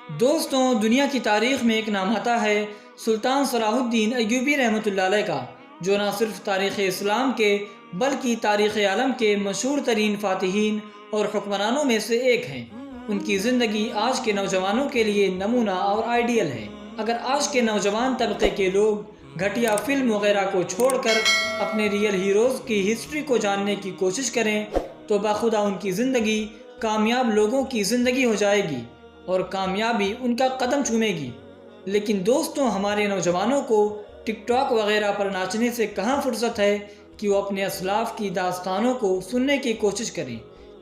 دوستوں، دنیا کی تاریخ میں ایک نام آتا ہے سلطان صلاح الدین ایوبی رحمۃ اللہ علیہ کا، جو نہ صرف تاریخ اسلام کے بلکہ تاریخ عالم کے مشہور ترین فاتحین اور حکمرانوں میں سے ایک ہیں۔ ان کی زندگی آج کے نوجوانوں کے لیے نمونہ اور آئیڈیل ہے۔ اگر آج کے نوجوان طبقے کے لوگ گھٹیا فلم وغیرہ کو چھوڑ کر اپنے ریئل ہیروز کی ہسٹری کو جاننے کی کوشش کریں تو بخدا ان کی زندگی کامیاب لوگوں کی زندگی ہو جائے گی اور کامیابی ان کا قدم چومے گی۔ لیکن دوستوں، ہمارے نوجوانوں کو ٹک ٹاک وغیرہ پر ناچنے سے کہاں فرصت ہے کہ وہ اپنے اسلاف کی داستانوں کو سننے کی کوشش کریں،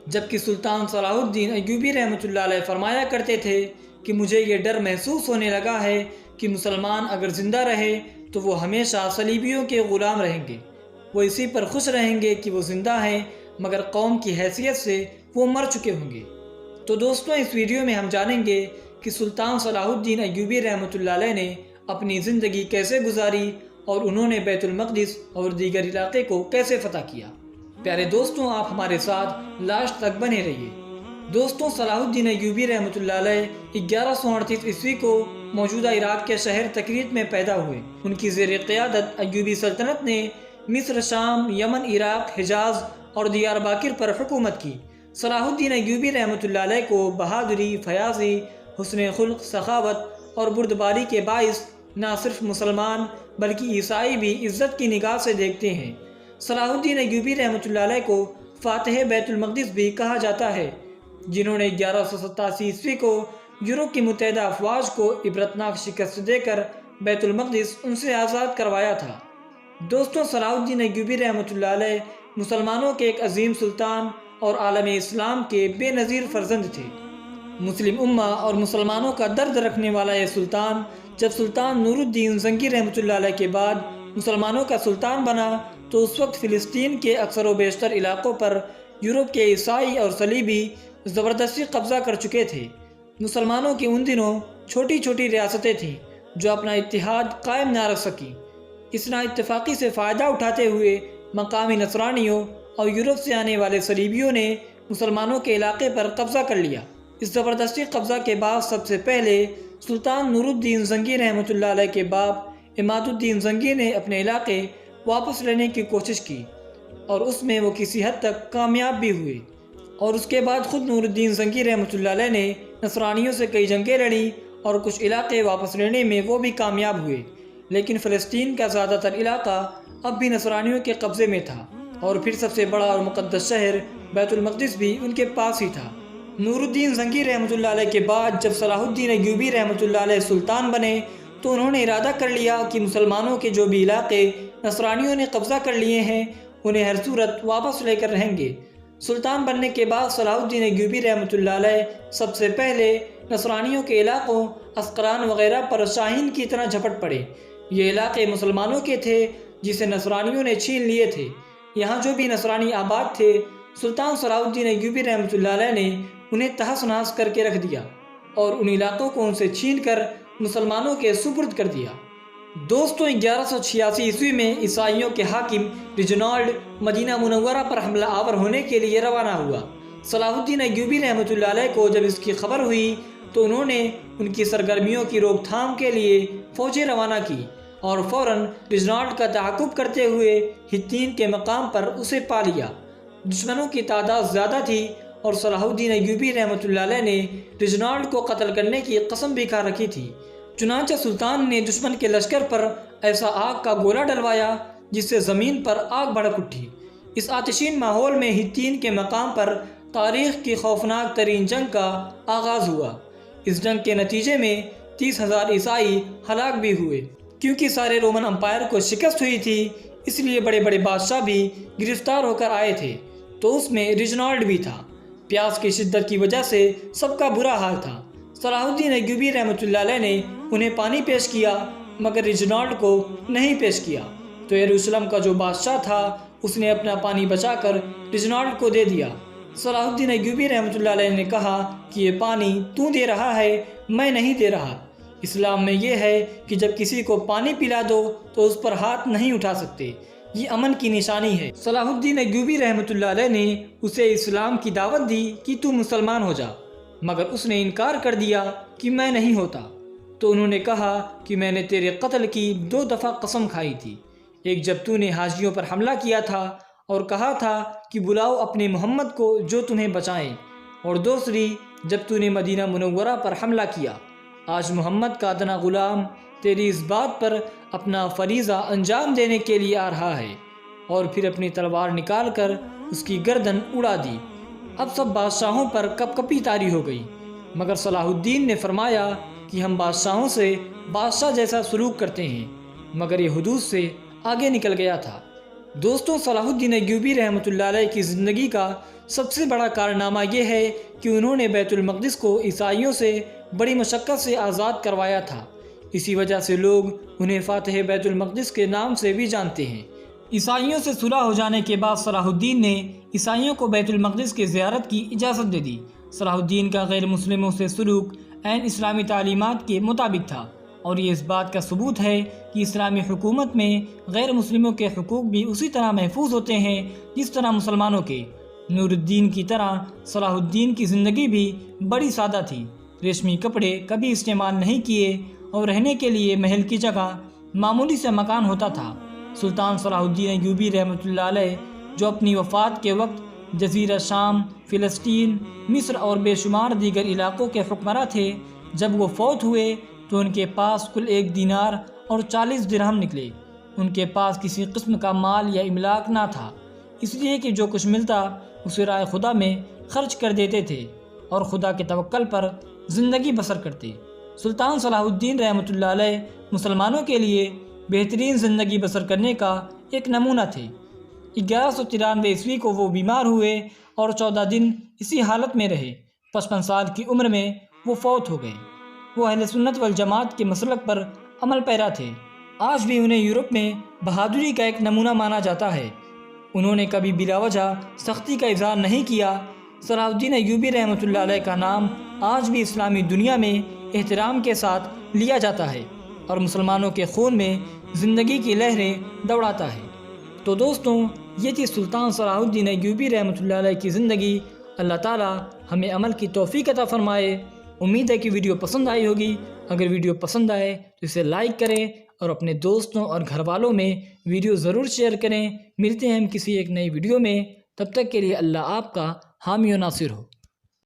جبکہ سلطان صلاح الدین ایوبی رحمۃ اللہ علیہ فرمایا کرتے تھے کہ مجھے یہ ڈر محسوس ہونے لگا ہے کہ مسلمان اگر زندہ رہے تو وہ ہمیشہ صلیبیوں کے غلام رہیں گے۔ وہ اسی پر خوش رہیں گے کہ وہ زندہ ہیں، مگر قوم کی حیثیت سے وہ مر چکے ہوں گے۔ تو دوستوں، اس ویڈیو میں ہم جانیں گے کہ سلطان صلاح الدین ایوبی رحمۃ اللہ علیہ نے اپنی زندگی کیسے گزاری اور انہوں نے بیت المقدس اور دیگر علاقے کو کیسے فتح کیا۔ پیارے دوستوں، آپ ہمارے ساتھ لاسٹ تک بنے رہیے۔ دوستوں، صلاح الدین ایوبی رحمۃ اللہ علیہ 1138 عیسوی کو موجودہ عراق کے شہر تکریت میں پیدا ہوئے۔ ان کی زیر قیادت ایوبی سلطنت نے مصر، شام، یمن، عراق، حجاز اور دیار باکر پر حکومت کی۔ صلاح الدین ایوبی رحمۃ اللہ علیہ کو بہادری، فیاضی، حسن خلق، سخاوت اور بردباری کے باعث نہ صرف مسلمان بلکہ عیسائی بھی عزت کی نگاہ سے دیکھتے ہیں۔ صلاح الدین ایوبی رحمۃ اللہ علیہ کو فاتح بیت المقدس بھی کہا جاتا ہے، جنہوں نے 1187 عیسوی کو یورپ کی متحدہ افواج کو عبرتناک شکست دے کر بیت المقدس ان سے آزاد کروایا تھا۔ دوستوں، صلاح الدین ایوبی رحمۃ اللہ علیہ مسلمانوں کے ایک عظیم سلطان اور عالم اسلام کے بے نظیر فرزند تھے۔ مسلم امہ اور مسلمانوں کا درد رکھنے والا یہ سلطان جب سلطان نور الدین زنگی رحمۃ اللہ علیہ کے بعد مسلمانوں کا سلطان بنا تو اس وقت فلسطین کے اکثر و بیشتر علاقوں پر یورپ کے عیسائی اور صلیبی زبردستی قبضہ کر چکے تھے۔ مسلمانوں کی ان دنوں چھوٹی چھوٹی ریاستیں تھیں جو اپنا اتحاد قائم نہ رکھ سکیں۔ اس نا اتفاقی سے فائدہ اٹھاتے ہوئے مقامی نصرانیوں اور یورپ سے آنے والے صلیبیوں نے مسلمانوں کے علاقے پر قبضہ کر لیا۔ اس زبردستی قبضہ کے بعد سب سے پہلے سلطان نور الدین زنگی رحمۃ اللہ علیہ کے باپ عماد الدین زنگی نے اپنے علاقے واپس لینے کی کوشش کی اور اس میں وہ کسی حد تک کامیاب بھی ہوئے، اور اس کے بعد خود نور الدین زنگی رحمۃ اللہ علیہ نے نصرانیوں سے کئی جنگیں لڑیں اور کچھ علاقے واپس لینے میں وہ بھی کامیاب ہوئے، لیکن فلسطین کا زیادہ تر علاقہ اب بھی نصرانیوں کے قبضے میں تھا، اور پھر سب سے بڑا اور مقدس شہر بیت المقدس بھی ان کے پاس ہی تھا۔ نور الدین زنگی رحمۃ اللہ علیہ کے بعد جب صلاح الدین ایوبی رحمۃ اللہ علیہ سلطان بنے تو انہوں نے ارادہ کر لیا کہ مسلمانوں کے جو بھی علاقے نصرانیوں نے قبضہ کر لیے ہیں انہیں ہر صورت واپس لے کر رہیں گے۔ سلطان بننے کے بعد صلاح الدین ایوبی رحمۃ اللہ علیہ سب سے پہلے نصرانیوں کے علاقوں اسقلان وغیرہ پر شاہین کی طرح جھپٹ پڑے۔ یہ علاقے مسلمانوں کے تھے جسے نصرانیوں نے چھین لیے تھے۔ یہاں جو بھی نصرانی آباد تھے سلطان صلاح الدین ایوبی رحمۃ اللہ علیہ نے انہیں تہس نہس کر کے رکھ دیا اور ان علاقوں کو ان سے چھین کر مسلمانوں کے سپرد کر دیا۔ دوستوں، 1186 عیسوی میں عیسائیوں کے حاکم ریجنالڈ مدینہ منورہ پر حملہ آور ہونے کے لیے روانہ ہوا۔ صلاح الدین ایوبی رحمۃ اللہ علیہ کو جب اس کی خبر ہوئی تو انہوں نے ان کی سرگرمیوں کی روک تھام کے لیے فوجیں روانہ کی اور فوراً ریجنالڈ کا تعاقب کرتے ہوئے ہتین کے مقام پر اسے پا لیا۔ دشمنوں کی تعداد زیادہ تھی اور صلاح الدین ایوبی رحمۃ اللہ علیہ نے ریجنالڈ کو قتل کرنے کی قسم بھی کھا رکھی تھی۔ چنانچہ سلطان نے دشمن کے لشکر پر ایسا آگ کا گولہ ڈلوایا جس سے زمین پر آگ بھڑک اٹھی۔ اس آتشین ماحول میں ہتین کے مقام پر تاریخ کی خوفناک ترین جنگ کا آغاز ہوا۔ اس جنگ کے نتیجے میں 30,000 عیسائی ہلاک بھی ہوئے۔ کیونکہ سارے رومن امپائر کو شکست ہوئی تھی اس لیے بڑے بڑے بادشاہ بھی گرفتار ہو کر آئے تھے، تو اس میں ریجنالڈ بھی تھا۔ پیاس کی شدت کی وجہ سے سب کا برا حال تھا۔ صلاح الدین ایوبی رحمۃ اللہ علیہ نے انہیں پانی پیش کیا مگر ریجنالڈ کو نہیں پیش کیا، تو یروشلم کا جو بادشاہ تھا اس نے اپنا پانی بچا کر ریجنالڈ کو دے دیا۔ صلاح الدین ایوبی رحمۃ اللہ علیہ نے کہا کہ یہ پانی تو دے رہا ہے، میں نہیں دے رہا۔ اسلام میں یہ ہے کہ جب کسی کو پانی پلا دو تو اس پر ہاتھ نہیں اٹھا سکتے، یہ امن کی نشانی ہے۔ صلاح الدین ایوبی رحمۃ اللہ علیہ نے اسے اسلام کی دعوت دی کہ تو مسلمان ہو جا۔ مگر اس نے انکار کر دیا کہ میں نہیں ہوتا۔ تو انہوں نے کہا کہ میں نے تیرے قتل کی 2 دفعہ قسم کھائی تھی، ایک جب تو نے حاجیوں پر حملہ کیا تھا اور کہا تھا کہ بلاؤ اپنے محمد کو جو تمہیں بچائیں، اور دوسری جب تو نے مدینہ منورہ پر حملہ کیا۔ آج محمد کا ادنا غلام تیری اس بات پر اپنا فریضہ انجام دینے کے لیے آ رہا ہے، اور پھر اپنی تلوار نکال کر اس کی گردن اڑا دی۔ اب سب بادشاہوں پر کپ کپی طاری ہو گئی، مگر صلاح الدین نے فرمایا کہ ہم بادشاہوں سے بادشاہ جیسا سلوک کرتے ہیں، مگر یہ حدود سے آگے نکل گیا تھا۔ دوستوں، صلاح الدین ایوبی رحمۃ اللہ علیہ کی زندگی کا سب سے بڑا کارنامہ یہ ہے کہ انہوں نے بیت المقدس کو عیسائیوں سے بڑی مشقت سے آزاد کروایا تھا۔ اسی وجہ سے لوگ انہیں فاتح بیت المقدس کے نام سے بھی جانتے ہیں۔ عیسائیوں سے صلح ہو جانے کے بعد صلاح الدین نے عیسائیوں کو بیت المقدس کی زیارت کی اجازت دے دی۔ صلاح الدین کا غیر مسلموں سے سلوک عین اسلامی تعلیمات کے مطابق تھا، اور یہ اس بات کا ثبوت ہے کہ اسلامی حکومت میں غیر مسلموں کے حقوق بھی اسی طرح محفوظ ہوتے ہیں جس طرح مسلمانوں کے۔ نور الدین کی طرح صلاح الدین کی زندگی بھی بڑی سادہ تھی۔ ریشمی کپڑے کبھی استعمال نہیں کیے، اور رہنے کے لیے محل کی جگہ معمولی سے مکان ہوتا تھا۔ سلطان صلاح الدین ایوبی رحمۃ اللہ علیہ، جو اپنی وفات کے وقت جزیرہ شام، فلسطین، مصر اور بے شمار دیگر علاقوں کے حکمراں تھے، جب وہ فوت ہوئے تو ان کے پاس کل 1 دینار اور 40 درہم نکلے۔ ان کے پاس کسی قسم کا مال یا املاک نہ تھا، اس لیے کہ جو کچھ ملتا اسے راہ خدا میں خرچ کر دیتے تھے اور خدا کے توکل پر زندگی بسر کرتے۔ سلطان صلاح الدین رحمۃ اللہ علیہ مسلمانوں کے لیے بہترین زندگی بسر کرنے کا ایک نمونہ تھے۔ 1193 عیسوی کو وہ بیمار ہوئے اور 14 دن اسی حالت میں رہے۔ 55 سال کی عمر میں وہ فوت ہو گئے۔ وہ اہل سنت والجماعت کے مسلک پر عمل پیرا تھے۔ آج بھی انہیں یورپ میں بہادری کا ایک نمونہ مانا جاتا ہے۔ انہوں نے کبھی بلا وجہ سختی کا اظہار نہیں کیا۔ صلاح الدین ایوبی رحمۃ اللہ علیہ کا نام آج بھی اسلامی دنیا میں احترام کے ساتھ لیا جاتا ہے اور مسلمانوں کے خون میں زندگی کی لہریں دوڑاتا ہے۔ تو دوستوں، یہ تھی سلطان صلاح الدین ایوبی رحمۃ اللہ علیہ کی زندگی۔ اللہ تعالی ہمیں عمل کی توفیق عطا فرمائے۔ امید ہے کہ ویڈیو پسند آئی ہوگی۔ اگر ویڈیو پسند آئے تو اسے لائک کریں اور اپنے دوستوں اور گھر والوں میں ویڈیو ضرور شیئر کریں۔ ملتے ہیں ہم کسی ایک نئی ویڈیو میں، تب تک کے لیے اللہ آپ کا حامی و ناصر ہو۔